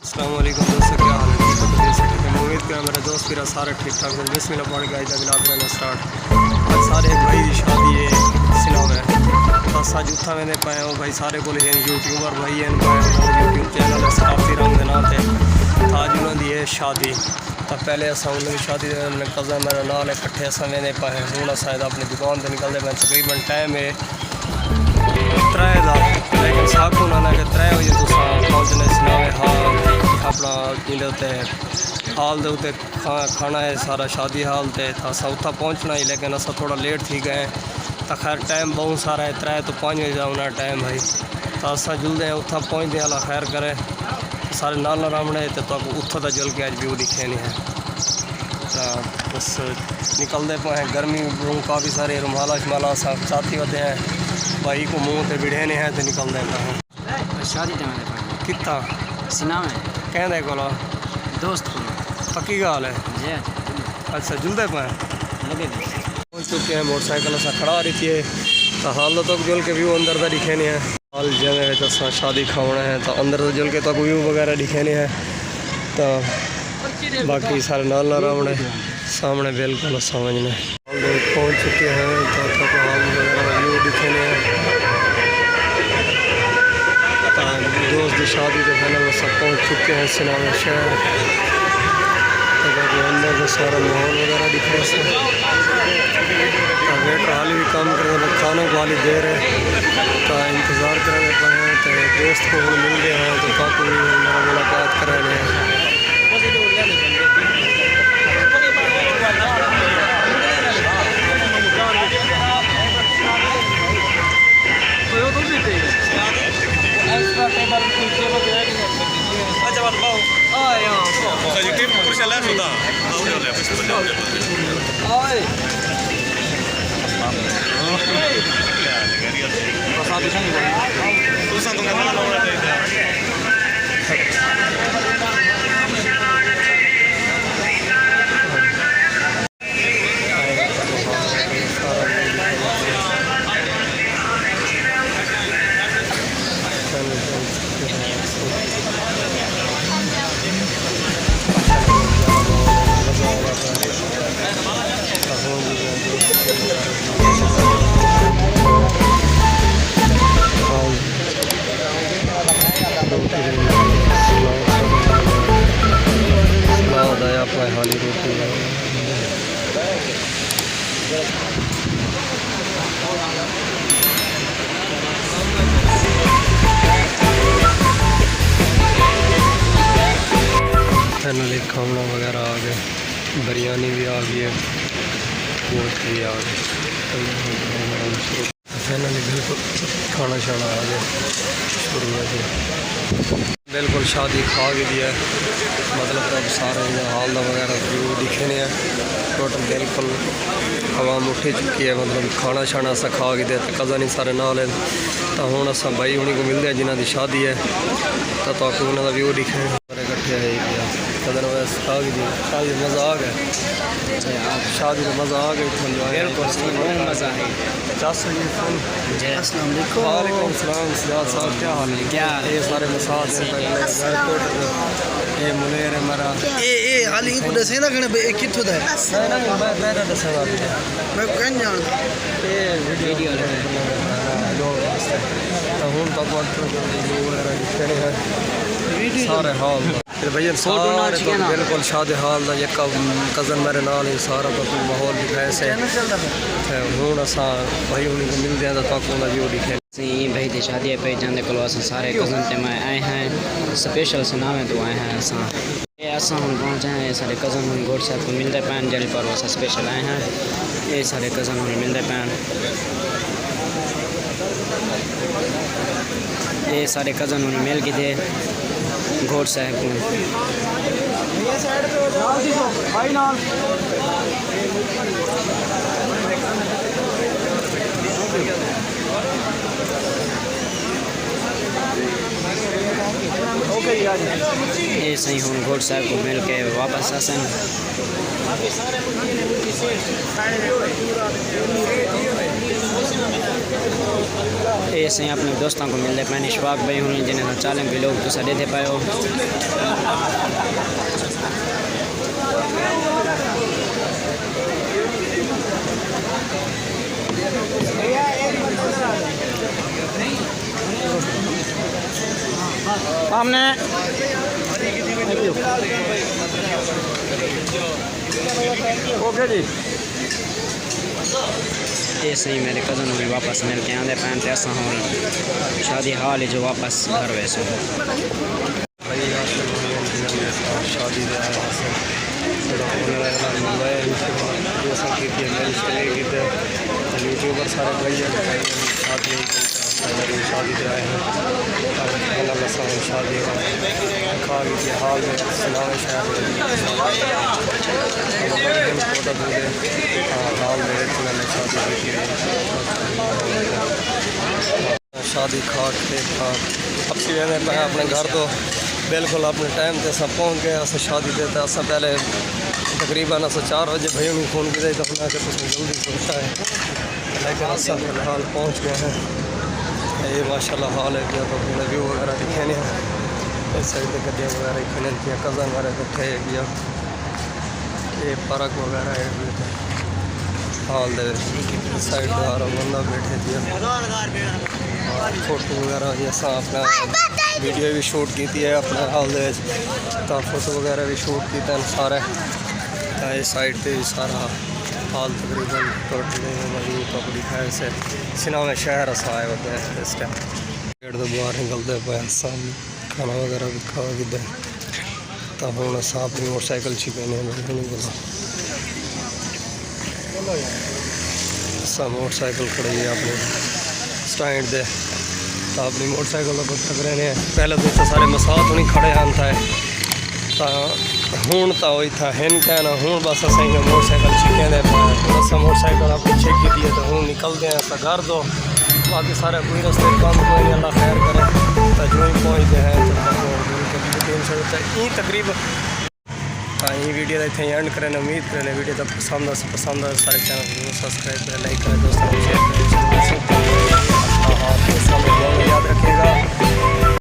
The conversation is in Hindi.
अस्सलाम वालेकुम दोस्तों, क्या हाल है? तो देख सकते हैं, उम्मीद करें मेरे दोस्त मेरा सारा ठीक ठाक है। बिस्मिल्लाह पढ़ के आज करना स्टार्ट। आज सारे भाई की शादी है सिनाम है तो असा जूथा मैंने पाए हो भाई सारे को यूट्यूबर भाई हैं यूट्यूब चैनल है सकाफी रंग के नाम से। आज उन्होंने है शादी तो पहले असा उन्होंने शादी अपने कज़न मेरा नाल इकट्ठे असा मैंने पाए हूँ शायद अपनी दुकान से निकलते मैं तकरीबन टाइम है 3 का, लेकिन साकू उन्होंने कि 3 बजे तुम पहुँचने सनावे हाल अपना इधे हाल के उत्ते खाना है सारा शादी हाल से असा उत्था पहुँचना ही, लेकिन असा थोड़ा लेट थी गए तो खैर टाइम बहुत सारा है 3 तो 5 बजे जाना टाइम भाई तो असा जुलते हैं उत्था पहुँचते अल्लाह खैर करे सारे नाल रामने तो उत्थों तो जल के अज व्यू दिखे नहीं है तो बस निकलते पे हैं। गर्मी काफ़ी सारे रुमाला शमाला सब साथी होते हैं भाई को मुँह से बिढ़े नहीं है तो निकलते पे हैं। शादी कितना सिना में कहते को दोस्त को पक्की गाल है जी अच्छा जुलते पे हैं लगे पहुँच चुके हैं। मोटरसाइकिल से खड़ा रही थी तो हाल तो जुल के व्यू अंदर तो दिखे नहीं है। हाल जगह तो शादी खाना है तो अंदर तो जुल के तक व्यू वगैरह दिखे नहीं है तो बाकी सारे नाल रावणे सामने बिल्कुल समझने पहुँच चुके हैं तो हाल वगैरह व्यू दिखे नहीं है। दोस्त की शादी के पहले वो सब पहुँच चुके हैं सिनामे शहर तो अंदर का सारा माहौल वगैरह दिख रहा है। वेटर हाल भी काम कर रहे खानों को हाली दे रहे तो इंतज़ार करेंगे पे हैं तो दोस्त को हम मिल गए हैं तो काफ़ी मेरा मुलाकात करा रहे हैं। हाली रोटी फाइनली खाना वगैरह आ गए, बिरयानी भी आ गई है, गोश्त भी आ गए। फाइनली बिल्कुल खाना शाना आ गया शुरू से बिल्कुल शादी खा के दिया मतलब अब सारे हाल वगैरह व्यू दिखे नहीं है। टोटल बिल्कुल आवाम उठी चुकी है मतलब खाना शाना असा खा के दिया तो कज़न ही सारे नाल तो हूँ असा भाई उन्हीं को मिलते हैं जिन्हों की शादी है तो उन्हों का व्यू दिखे सारे इकट्ठे है कज़न वैसे खा के दिया शादी मज़ा आ गया शादी का मज़ा आ गया बिल्कुल मज़ा है। वालेकुम सलाम सियाद साहब क्या हाल है? क्या ये सारे मसाज ये मुनेर है मेरा ए हाली को दसे ना कने बे किथु दा ना मैं तेरा दसवा मैं कन जान ये वीडियो जो तो हूं तक वक्त वगैरह दिखने हैं सारे हाल फिर भैया सारे तो बिल्कुल शादी हाल दा एक कज़न मेरे नाल ही सारा तो माहौल दिखाए से हूँ असा भाई उन्हीं को मिलते हैं तो व्यू दिखे भाई दी शादी पे जाने को सारे कज़न ते मैं आए हैं स्पेशल सिना में तो आए हैं असा हम पहुँचे हैं सारे कज़न हम गोड साहब को मिलते पैन जल पर वैसा स्पेशल आए हैं ये सारे कज़न हम मिलते पैन ये सारे कज़न उन्हें मिल के थे घोड़ साहब को ये सही हूँ घोड़ साहब को मिल के वापस आसन ये सही अपने दोस्तों को मिलते पैन इशफाक भाई हूँ जिन्हें चालें भी लोग तो साढ़े दे पाए हो। सामने ओके जी ये सही मेरे कज़न भी वापस मिल के आंदे पैन ते असां हुन शादी हाल जो वापस घर वैसो भाई शादी दे आए हैं यूट्यूबर सारे भाई शादी दे आए हैं शादी खा के हाल सुनावे शहर हाल शादी खा के अब सी मैं अपने घर तो बिल्कुल अपने टाइम से सब पहुँच गए अस शादी दे तो अस पहले तकरीबन अस 4 बजे भाई उन्हें फ़ोन किया तो उन्हें कि तुम जल्दी पहुँचा है लेकिन अस फिलहाल पहुँच गए हैं ये माशाल्लाह हाल है क्या तो अपने व्यू वगैरह दिखे नहीं इस साइड पर गड्डियाँ वगैरह खिलन किया कज़न वगैरह बैठे किया ये पार्क वगैरह है हाल दे साइड पर बंदा बैठे दिया फोटो वगैरह भी अस अपना वीडियो भी शूट की है अपने हाल दे तो फोटो वगैरह भी शूट किया सारे इस साइड पे सारा हाल तकरीबन टोटली मौजूद पब्लिक है इसे सिनावे शहर असा आए होते हैं इस टाइम गेट तो बाहर निकलते पे खाना वगैरह भी खा कि तो हूँ अस अपनी मोटरसाइकिल छिपने नहीं बोला असा मोटरसाइकिल खड़ी है अपनी स्टैंड दे तो अपनी मोटरसाइकिल को थक रहे हैं पहले तो इतने सारे मसात नहीं खड़े हैं हूँ तो वही था हिन कहना हूँ बस अस मोटरसाइकिल छिके दे अस मोटरसाइकिल अपनी छिकी दी तो हूँ निकलते हैं अस घर दो बाकी सारे कोई रस्ते काम कोई नहीं अल्लाह खैर करे तो जो ही पहुँचते हैं तो तकरीबन हाँ ये वीडियो इतने एंड करें उम्मीद करें वीडियो तो पसंद सारे चैनल को सब्सक्राइब करें लाइक करें दोस्तों को शेयर करें याद रखें